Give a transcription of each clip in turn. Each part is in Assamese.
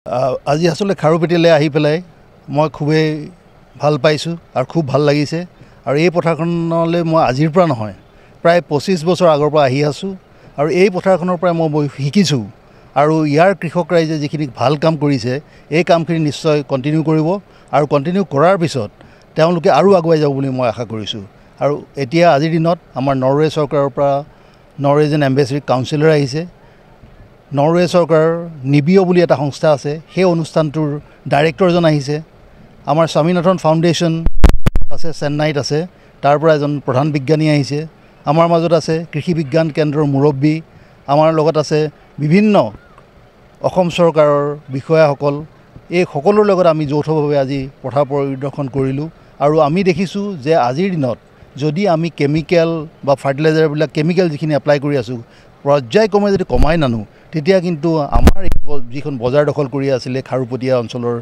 আজি আসলে খাৰুপেটিয়ালৈ আহি পেলাই মই খুবেই ভাল পাইছোঁ আৰু খুব ভাল লাগিছে আৰু এই পথাৰখনলৈ মই আজিৰ পৰা নহয় প্ৰায় 25 বছৰ আগৰ পৰা আহি আছোঁ আৰু এই পথাৰখনৰ পৰা মই শিকিছোঁ আৰু ইয়াৰ কৃষক ৰাইজে যিখিনি ভাল কাম কৰিছে এই কামখিনি নিশ্চয় কণ্টিনিউ কৰিব আৰু কণ্টিনিউ কৰাৰ পিছত তেওঁলোকে আৰু আগুৱাই যাব বুলি মই আশা কৰিছোঁ আৰু এতিয়া আজিৰ দিনত আমাৰ নৰৱে চৰকাৰৰ পৰা নৰৱেজিয়ান এম্বেছাডৰ কাউন্সিলৰ আহিছে নৰৱে চৰকাৰৰ নিবিঅ' বুলি এটা সংস্থা আছে সেই অনুষ্ঠানটোৰ ডাইৰেক্টৰজন আহিছে আমাৰ স্বামীনাথন ফাউণ্ডেশ্যন আছে চেন্নাইত আছে তাৰ পৰা এজন প্ৰধান বিজ্ঞানী আহিছে আমাৰ মাজত আছে কৃষি বিজ্ঞান কেন্দ্ৰৰ মুৰব্বী আমাৰ লগত আছে বিভিন্ন অসম চৰকাৰৰ বিষয়াসকল এই সকলোৰ লগত আমি যৌথভাৱে আজি পথাৰ পৰিদৰ্শন কৰিলোঁ আৰু আমি দেখিছোঁ যে আজিৰ দিনত যদি আমি কেমিকেল বা ফাৰ্টিলাইজাৰবিলাক কেমিকেল যিখিনি এপ্লাই কৰি আছোঁ পৰ্যায়ক্ৰমে যদি কমাই নানো তেতিয়া কিন্তু আমাৰ যিখন বজাৰ দখল কৰি আছিলে খাৰুপেটীয়া অঞ্চলৰ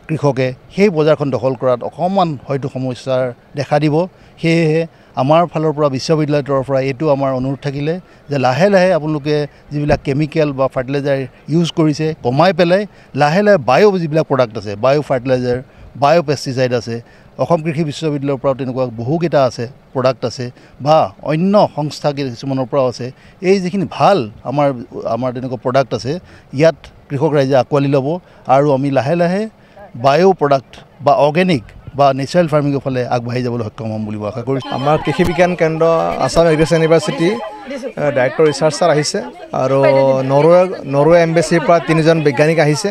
কৃষকে সেই বজাৰখন দখল কৰাত অকণমান হয়তো সমস্যাৰ দেখা দিব সেয়েহে আমাৰ ফালৰ পৰা বিশ্ববিদ্যালয়ৰ পৰা এইটো আমাৰ অনুৰোধ থাকিলে যে লাহে লাহে আপোনালোকে যিবিলাক কেমিকেল বা ফাৰ্টিলাইজাৰ ইউজ কৰিছে কমাই পেলাই লাহে লাহে বায়ো যিবিলাক প্ৰডাক্ট আছে বায়ো ফাৰ্টিলাইজাৰ বায়ো পেষ্টিচাইড আছে অসম কৃষি বিশ্ববিদ্যালয়ৰ পৰা তেনেকুৱা বহুকেইটা আছে প্ৰডাক্ট আছে বা অন্য সংস্থা কিছুমানৰ পৰাও আছে এই যিখিনি ভাল আমাৰ তেনেকুৱা প্ৰডাক্ট আছে ইয়াত কৃষক ৰাইজে আঁকোৱালি ল'ব আৰু আমি লাহে লাহে বায়ো প্ৰডাক্ট বা অৰ্গেনিক বা নেচাৰেল ফাৰ্মিঙৰ ফালে আগবাঢ়ি যাবলৈ সক্ষম হ'ম বুলি আশা কৰিছোঁ আমাৰ কৃষি বিজ্ঞান কেন্দ্ৰ আছাম এগ্ৰিকালচাৰ ইউনিভাৰ্চিটি ডাইৰেক্টৰ ৰিচাৰ্চাৰ আহিছে আৰু নৰৱে এম্বেচিৰ পৰা 3জন বৈজ্ঞানিক আহিছে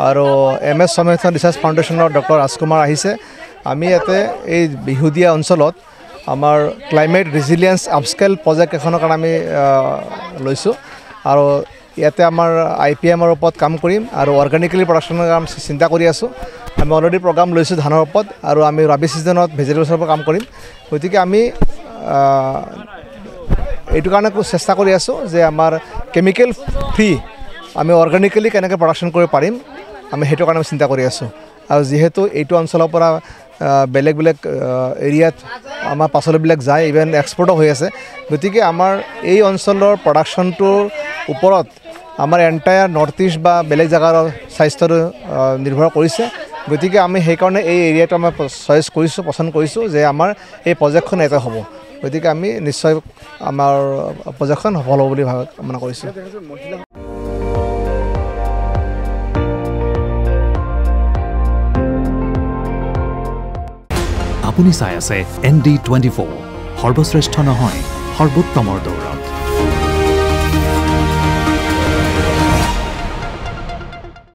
আৰু MS স্বামীনাথন ৰিচাৰ্চ ফাউণ্ডেশ্যনৰ ডক্টৰ ৰাজকুমাৰ আহিছে আমি ইয়াতে এই বিহুদীয়া অঞ্চলত আমাৰ ক্লাইমেট ৰেজিলিয়েন্স আপস্কেল প্ৰজেক্ট এখনৰ কাৰণে আমি লৈছোঁ আৰু ইয়াতে আমাৰ IPMৰ ওপৰত কাম কৰিম আৰু অৰ্গেনিকেলি প্ৰডাকশ্যনৰ কাম চিন্তা কৰি আছোঁ আমি অলৰেডি প্ৰগ্ৰাম লৈছোঁ ধানৰ ওপৰত আৰু আমি ৰবি ছিজনত ভেজিটেবলছৰ ওপৰত কাম কৰিম গতিকে আমি এইটো কাৰণে চেষ্টা কৰি আছোঁ যে আমাৰ কেমিকেল ফ্ৰী আমি অৰ্গেনিকেলি কেনেকৈ প্ৰডাকশ্যন কৰিব পাৰিম আমি সেইটো কাৰণে চিন্তা কৰি আছোঁ আৰু যিহেতু এইটো অঞ্চলৰ পৰা বেলেগ বেলেগ এৰিয়াত আমাৰ পাচলিবিলাক যায় ইভেন এক্সপৰ্টো হৈ আছে গতিকে আমাৰ এই অঞ্চলৰ প্ৰডাকশ্যনটোৰ ওপৰত আমাৰ এণ্টায়াৰ নৰ্থ ইষ্ট বা বেলেগ জেগাৰ স্বাস্থ্যটো নিৰ্ভৰ কৰিছে গতিকে আমি সেইকাৰণে এই এৰিয়াটো আমাৰ চইচ কৰিছোঁ পচন্দ কৰিছোঁ যে আমাৰ এই প্ৰজেক্টখন ইয়াতে হ'ব গতিকে আমি নিশ্চয় আমাৰ প্ৰজেক্টখন সফল হ'ব বুলি কামনা কৰিছোঁ আপুনি চাই আছে ND24 সৰ্বশ্ৰেষ্ঠ নহয় সৰ্বোত্তমৰ দৌৰা